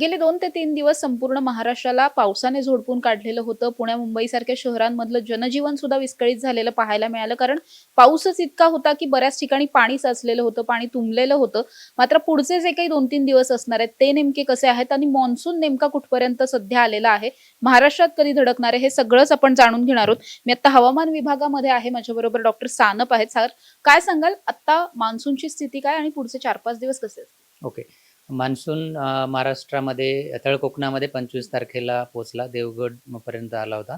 गेले 2 ते 3 दिवस संपूर्ण महाराष्ट्राला पावसाने झोडपून काढलेलं होतं. पुण्या मुंबईसारख्या शहरांमधलं जनजीवन सुद्धा विस्कळीत झालेलं पाहायला मिळालं. कारण पाऊसच इतका होता, की बऱ्याच ठिकाणी पाणी साचलेलं होतं, पाणी तुंबलेलं होतं. मात्र पुढचे जे काही 2-3 दिवस असणार आहेत, ते नेमके कसे आहेत आणि मान्सून नेमका कुठपर्यंत सध्या आलेला आहे, महाराष्ट्रात कधी धडकणार आहे, हे सगळंच आपण जाणून घेणार आहोत. मी आता हवामान विभागामध्ये आहे. माझ्याबरोबर डॉक्टर सानप आहेत. सर, काय सांगाल आत्ता मान्सूनची स्थिती काय आणि पुढचे 4-5 दिवस कसे असतील? ओके. मान्सून महाराष्ट्रामध्ये तळ कोकणामध्ये 25 तारखेला पोहोचला. देवगडपर्यंत आला होता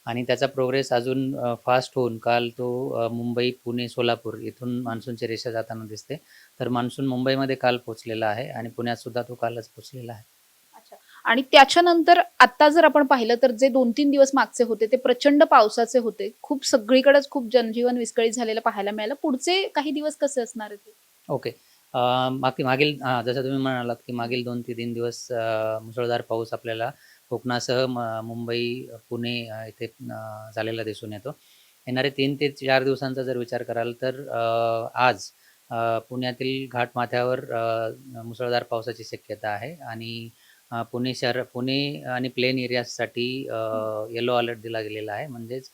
आणि त्याचा प्रोग्रेस अजून फास्ट होऊन काल तो मुंबई, पुणे, सोलापूर इथून मान्सूनची रेषा जाताना दिसते. तर मान्सून मुंबईमध्ये काल पोहोचलेला आहे आणि पुण्यातसुद्धा तो कालच पोहोचलेला आहे. अच्छा. आणि त्याच्यानंतर आता जर आपण पाहिलं तर जे 2-3 दिवस मागचे होते ते प्रचंड पावसाचे होते. खूप सगळीकडेच खूप जनजीवन विस्कळीत झालेलं पाहायला मिळालं. पुढचे काही दिवस कसे असणार आहेत? ओके. मागील जसं तुम्ही म्हणालात, की मागील 2 ते 3 दिवस मुसळधार पाऊस आपल्याला कोकणासह मुंबई, पुणे इथे झालेला दिसून येतो. येणारे 3 ते 4 दिवसांचा जर विचार कराल तर आज पुण्यातील घाटमाथ्यावर मुसळधार पावसाची शक्यता आहे आणि पुणे आणि प्लेन एरियाजसाठी येलो अलर्ट दिला गेलेला आहे. म्हणजेच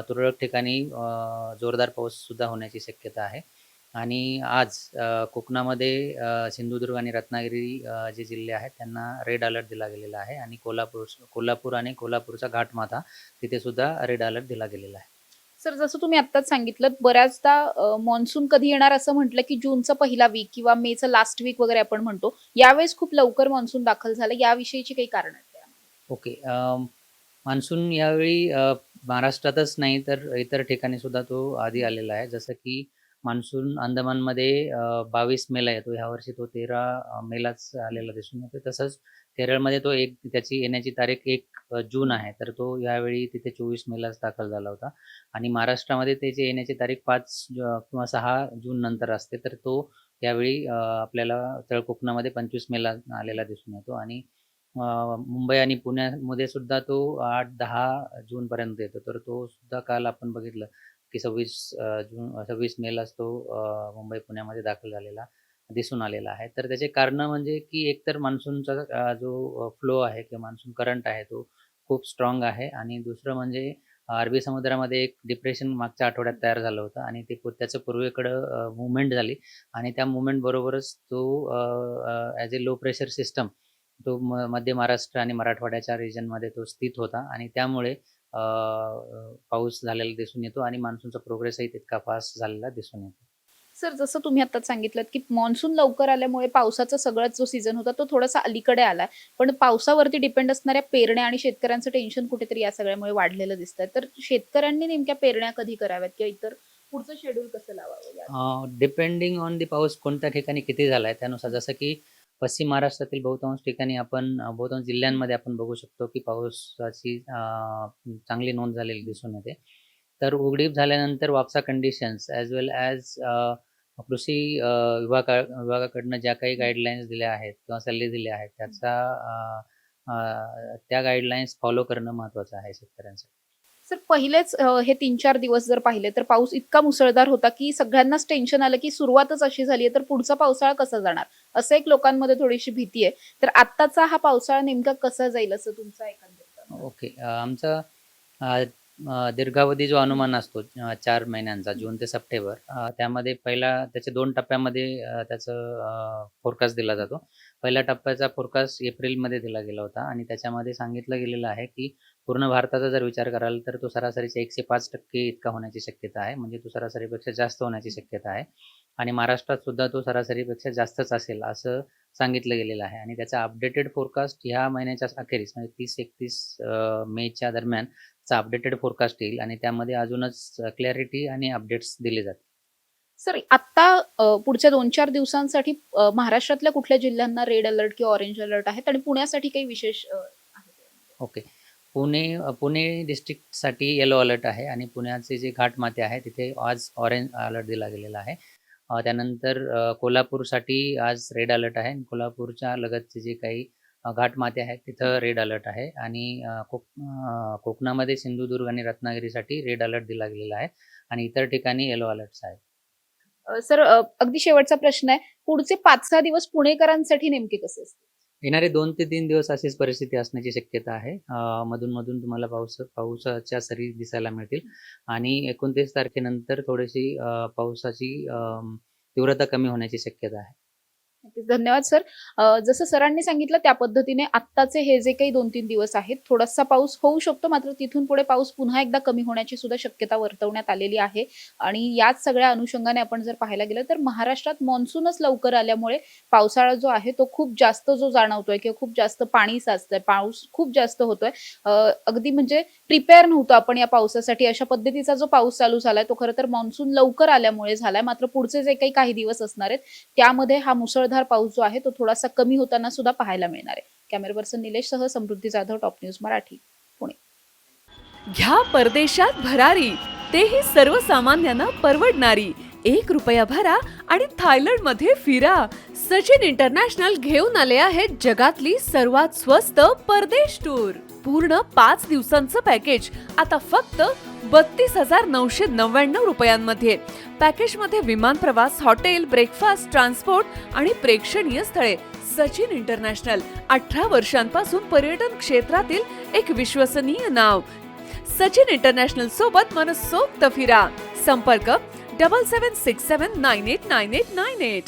तुरळक ठिकाणी जोरदार पाऊससुद्धा होण्याची शक्यता आहे. आणि आज कोकणामध्ये सिंधुदुर्ग आणि रत्नागिरी जे जिल्हे आहेत त्यांना रेड अलर्ट दिला गेलेला आहे आणि कोल्हापूर आणि कोल्हापूरचा घाटमाथा तिथे सुद्धा रेड अलर्ट दिला गेलेला आहे. सर, जसं तुम्ही आत्ताच सांगितलं, बऱ्याचदा मान्सून कधी येणार असं म्हटलं, की जूनचा पहिला वीक किंवा मेचा लास्ट वीक वगैरे आपण म्हणतो. यावेळेस खूप लवकर मान्सून दाखल झालं. याविषयीची काही कारण आहेत का? ओके. मान्सून यावेळी महाराष्ट्रातच नाही तर इतर ठिकाणी सुद्धा तो आधी आलेला आहे. जसं की मान्सून अंदमानमध्ये 22 मेला येतो. ह्यावर्षी तो 13 मेलाच आलेला दिसून येतो. तसंच केरळमध्ये तो त्याची येण्याची तारीख 1 जून आहे. तर तो यावेळी तिथे 24 मेलाच दाखल झाला होता आणि महाराष्ट्रामध्ये त्याची येण्याची तारीख 5 किंवा 6 जून नंतर असते. तर तो यावेळी आपल्याला तळ कोकणामध्ये 25 मेला आलेला दिसून येतो आणि मुंबई आणि पुण्यामध्ये सुद्धा तो 8-10 जूनपर्यंत येतो. तर तो सुद्धा काल आपण बघितलं की 26 मेलाच तो मुंबई, पुण्यामध्ये दाखल झालेला दिसून आलेला आहे. तर त्याचे कारणं म्हणजे की एकतर मान्सूनचा जो फ्लो आहे किंवा मान्सून करंट आहे तो खूप स्ट्राँग आहे आणि दुसरं म्हणजे अरबी समुद्रामध्ये एक डिप्रेशन मागच्या आठवड्यात तयार झालं होतं आणि त्याचं पूर्वेकडं मूव्हमेंट झाली आणि त्या मूव्हमेंट बरोबरच तो as a low pressure system तो मध्य महाराष्ट्र आणि मराठवाड्याच्या रिजनमध्ये तो स्थित होता आणि त्यामुळे पाऊस झालेला दिसून येतो आणि मान्सूनचा प्रोग्रेसही तितका फास्ट झालेला दिसून येतो. सर, जसं तुम्ही आत्ताच सांगितलंत, की मान्सून लवकर आल्यामुळे पावसाचा सगळाच जो सीझन होता तो थोडासा अलीकडे आलाय. पण पावसावरती डिपेंड असणाऱ्या पेरण्या आणि शेतकऱ्यांचं टेन्शन कुठेतरी या सगळ्यामुळे वाढलेलं दिसतंय. तर शेतकऱ्यांनी नेमक्या पेरण्या कधी कराव्यात किंवा इतर पुढचं शेड्यूल कसं लावावं या? डिपेंडिंग ऑन दी पाऊस कोणत्या ठिकाणी किती झाला आहे त्यानुसार जसं की पश्चिम महाराष्ट्रातील बहुतांश ठिकाणी आपण बहुतांश जिल्ह्यांमध्ये आपण बघू शकतो की पावसाची चांगली नोंद झालेली दिसून येते. तर उघडीप झाल्यानंतर वापसा कंडिशन्स ॲज वेल ॲज कृषी विभागाकडनं ज्या काही गाईडलाईन्स दिल्या आहेत किंवा सल्ले दिले आहेत त्या गाईडलाईन्स फॉलो करणं महत्त्वाचं आहे शेतकऱ्यांसाठी. सर, पहिलेच हे 3-4 दिवस जर पाहिले तर पाऊस इतका मुसळधार होता, की सगळ्यांनाच टेन्शन आलं, की सुरुवातच अशी झाली आहे, तर पुढचा पावसाळा कसा जाणार? असं एक लोकांमध्ये थोडीशी भीती आहे. तर आत्ताचा हा पावसाळा नेमका कसा जाईल असं तुमचा एकंदरीत अंदाज? ओके. आमचा अ, दीर्घावधी जो अनुमान असतो 4 महिन्यांचा जून ते सप्टेंबर त्यामध्ये त्याचे 2 टप्प्यामध्ये त्याचं फोरकास्ट दिला जातो. पहिल्या टप्प्याचा फोरकास्ट एप्रिलमध्ये दिला गेला होता आणि त्याच्यामध्ये सांगितलं गेलेलं आहे, की पूर्ण भारताचा जर विचार कराल तर तो सरासरीच्या 105% इतका होण्याची शक्यता आहे. म्हणजे तो सरासरीपेक्षा जास्त होण्याची शक्यता आहे आणि महाराष्ट्रात सुद्धा तो सरासरीपेक्षा जास्तच असेल असं सांगितलं गेलेलं आहे आणि त्याचा अपडेटेड फोरकास्ट ह्या महिन्याच्या अखेरीस म्हणजे 30-31 मेच्या दरम्यान अपडेटेड फोरकास्ट येईल आणि त्यामध्ये अजूनच क्लॅरिटी आणि अपडेट्स दिले जातील. सर, आत्ता पुढच्या 2-4 दिवसांसाठी महाराष्ट्रातल्या कुठल्या जिल्ह्यांना रेड अलर्ट किंवा ऑरेंज अलर्ट आहेत आणि पुण्यासाठी काही विशेष आहे का? ओके. पुणे डिस्ट्रिक्टसाठी येलो अलर्ट आहे आणि पुण्याचे जे घाटमाथे आहे तिथे आज ऑरेंज अलर्ट दिला गेलेला आहे. त्यानंतर कोल्हापूरसाठी आज रेड अलर्ट आहे आणि कोल्हापूरच्या लगतचे जे काही घाटमाथे आहेत तिथं रेड अलर्ट आहे आणि कोकणामध्ये सिंधुदुर्ग आणि रत्नागिरीसाठी रेड अलर्ट दिला गेलेला आहे आणि इतर ठिकाणी येलो अलर्ट्स आहेत. सर, अगदी शेवटचा प्रश्न आहे. पुढचे 5-6 दिवस पुणेकरांसाठी नेमके कसे असतील? येणारे 2 ते 3 दिवस अशीच परिस्थिती असण्याची शक्यता आहे. मधून-मधून तुम्हाला पावसाच्या सरी दिसायला मिळतील आणि 29 तारखेनंतर थोडीशी पावसाची तीव्रता कमी होण्याची शक्यता आहे. नक्कीच. धन्यवाद सर. जसं सरांनी सांगितलं त्या पद्धतीने आत्ताचे हे जे काही 2-3 दिवस आहेत, थोडासा पाऊस होऊ शकतो, मात्र तिथून पुढे पाऊस पुन्हा एकदा कमी होण्याची सुद्धा शक्यता वर्तवण्यात आलेली आहे. आणि याच सगळ्या अनुषंगाने आपण जर पाहायला गेलं तर महाराष्ट्रात मान्सूनच लवकर आल्यामुळे पावसाळा जो आहे तो खूप जास्त जो जाणवतोय किंवा खूप जास्त पाणी साचतंय, पाऊस खूप जास्त होतोय. अगदी म्हणजे प्रिपेअर नव्हतो आपण या पावसासाठी. अशा पद्धतीचा जो पाऊस चालू झालाय तो खरं तर मान्सून लवकर आल्यामुळे झालाय. मात्र पुढचे जे काही दिवस असणार आहेत त्यामध्ये हा मुसळधार पाऊस जो आहे तो थोडासा कमी होताना सुद्धा पाहायला मिळणार आहे. कॅमेरा पर्सन निलेश सह समृद्धी जाधव, टॉप न्यूज मराठी, पुणे. घ्या परदेशात भरारी, तेही सर्वसामान्यांना परवडणारी. 1 रुपया भरा आणि थायलंड मध्ये फिरा. सचिन इंटरनॅशनल घेऊन आले आहेत जगातली सर्वात स्वस्त परदेश टूर. पूर्ण 5 दिवसांचं पॅकेज आता फक्त 32,999 रुपयांमध्ये. पॅकेजमध्ये विमान प्रवास, हॉटेल, ब्रेकफास्ट, ट्रान्सपोर्ट आणि प्रेक्षणीय स्थळे. सचिन इंटरनॅशनल 18 वर्षांपासून पर्यटन क्षेत्रातील एक विश्वसनीय नाव. सचिन इंटरनॅशनल सोबत मनसोक्त फिरा. संपर्क 7767989898.